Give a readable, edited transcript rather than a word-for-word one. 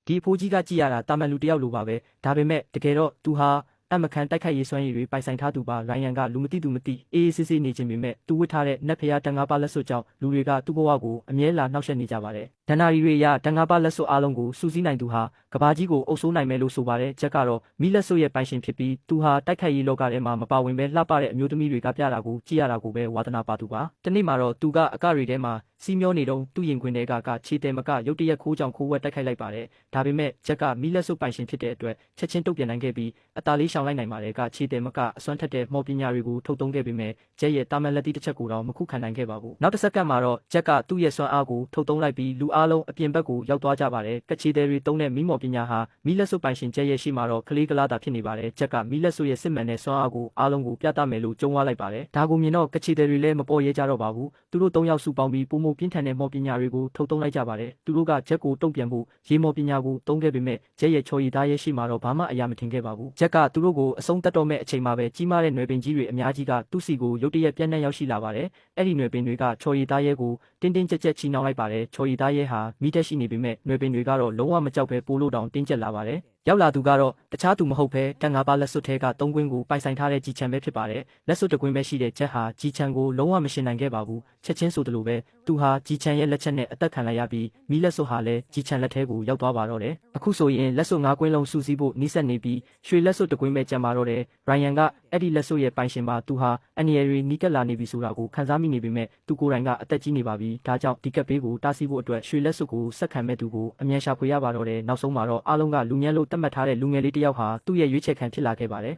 ဒီအဖိုးကြီးကကြည့်ရတာတာမန်လူတယောက်လိုပါပဲဒါပေမဲ့တကယ်တော့သူဟာအမကန်တိုက်ခိုက်ရေးစွမ်းရည်တွေပိုင်ဆိုင်ထားသူပါရိုင်ယန်ကလူမသိသူမသိအေးအေးဆေးဆေးနေခြင်းပေမဲ့သူဝတ်ထားတဲ့နက်ဖျားတန်ငါးပါးလက်စွပ်ကြောင့်လူတွေကသူ့ဘဝကိုအမြဲလာနှောက်ယှက်နေကြပါတယ်ဒဏ္ဍာရီတွေအရတန်ငါးပါးလက်စွပ်အားလုံးကိုစူးစီးနိုင်သူဟာကဘာကြီးကိုအုပ်စိုးနိုင်မယ်လို့ဆိုပါတယ်ဂျက်ကတော့မီလက်စွပ်ရဲ့ပိုင်ရှင်ဖြစ်ပြီးသူဟာတိုက်ခိုက်ရေးလောကထဲမှာမပါဝင်ပဲလှပတဲ့အမျိုးသမီးတွေကပြတာကိုကြည့်ရတာကိုပဲဝါသနာပါသူပါတနေ့မှာတော့သူကအကတွေထဲမှာစီမျောနေတော့သူ့ရင်ခွင်တွေကခြေတယ်မကရုတ်တရက်ခိုးကြောင်ခိုးဝက်တိုက်ခိုက်လိုက်ပါတယ်ဒါပေမဲ့ဂျက်ကမီလက်စွပ်ပိုင်ရှင်ဖြစ်တဲ့အတွက်ချက်ချင်းတုတ်ပြန်နိုင်ခဲ့ပြီးအသာလေးရှောင်လိုက်နိုင်ပါတယ်ကခြေတယ်မကအစွမ်းထက်တဲ့မော်ပညာတွေကိုထုတ်သုံးခဲ့ပေမဲ့ဂျက်ရဲ့တာမန်လက်တီးတစ်ချက်ကိုတော့မခုခံနိုင်ခဲ့ပါဘူးနောက်တစ်စက္ကန့်မှာတော့ဂျက်ကသူ့ရဲ့စွမ်းအားကိုထုတ်သုံးလိုက်ပြီးလူအားလုံးအပြင်ဘက်ကိုရောက်သွားကြပါတယ်ကခြေတယ်တွေတုံးတဲ့မီးမော်ပညာဟာမီလက်စွပ်ပိုင်ရှင်ဂျက်ရဲ့ရှိမှာတော့ကလေးကလားတာဖြစ်နေပါတယ်ဂျက်ကမီလက်စွပ်ရဲ့စစ်မှန်တဲ့စွမ်းအားကိုအားလုံးကိုပြသမယ်လို့ကြုံဝါလိုက်ပါတယ်ဒါကိုမြင်တော့ကခြေတယ်တွေလည်းမပေါ်ရဲကြတော့ပါဘူးသူတို့၃ယောက်စုပေါင်းပြီးပုံမပြင်းထန်တဲ့မော်ပညာတွေကိုထုတ်သုံးလိုက်ကြပါတယ်သူတို့ကဂျက်ကိုတုံ့ပြန်ဖို့ရေမော်ပညာကိုသုံးခဲ့ပေမဲ့ဂျက်ရဲ့ချော်ရည်သားရဲ့ရှိမှာတော့ဘာမှအရာမထင်ခဲ့ပါဘူးဂျက်ကသူတို့ကိုအဆုံးသတ်တော့မဲ့အချိန်မှာပဲကြီးမားတဲ့နွယ်ပင်ကြီးတွေအများကြီးကသူ့စီကိုရုတ်တရက်ပြန့်နှံ့ရောက်ရှိလာပါတယ်အဲ့ဒီနွယ်ပင်တွေကချော်ရည်သားရဲ့ကိုတင်းတင်းကြပ်ကြပ်ချီနှောင်လိုက်ပါတယ်ချော်ရည်သားရဲ့ဟာမိတက်ရှိနေပေမဲ့နွယ်ပင်တွေကတော့လုံးဝမကြောက်ပဲပိုးလို့တောင်တင်းကျပ်လာပါတယ်ရောက်လာသူကတော့တခြားသူမဟုတ်ဘဲတန်ငါးပါးလက်စွပ်ထဲက၃ကွင်းကိုပိုင်ဆိုင်ထားတဲ့ကြီးချန်ပဲဖြစ်ပါတယ်လက်စွပ်တစ်ကွင်းပဲရှိတဲ့ဂျက်ဟာကြီးချန်ကိုလုံးဝမရှင်နိုင်ခဲ့ပါဘူးချက်ချင်းဆိုသလိုပဲသူဟာကြီးချန်ရဲ့လက်ချက်နဲ့အသက်ခံလိုက်ရပြီးမီးလက်စွပ်ဟာလည်းကြီးချန်လက်ထဲကိုရောက်သွားပါတော့တယ်အခုဆိုရင်လက်စွပ်၅ကွင်းလုံးစုစည်းဖို့နှိစက်နေပြီးရွှေလက်စွပ်တစ်ကွင်းပဲကျန်ပါတော့တယ်ရိုင်ယန်ကအဲ့ဒီလက်စွပ်ရဲ့ပိုင်ရှင်ပါသူဟာအန်နီယယ်ရီနီးကပ်လာနေပြီဆိုတာကိုခံစားမိနေပေမဲ့သူကိုယ်တိုင်ကအသက်ကြီးနေပါပြီဒါကြောင့်ဒီကပ်ဘေးကိုတားဆီးဖို့အတွက်ရွှေလက်စွပ်ကိုဆက်ခံမဲ့သူကိုအမြန်ရှာဖွေရပါတော့တယ်နောက်ဆုံးမှာတော့အားလုံးကလူညံ့လို့တတ်မှတ်ထားတဲ့လူငယ်လေးတစ်ယောက်ဟာသူ့ရဲ့ရွေးချယ်ခံဖြစ်လာခဲ့ပါတယ်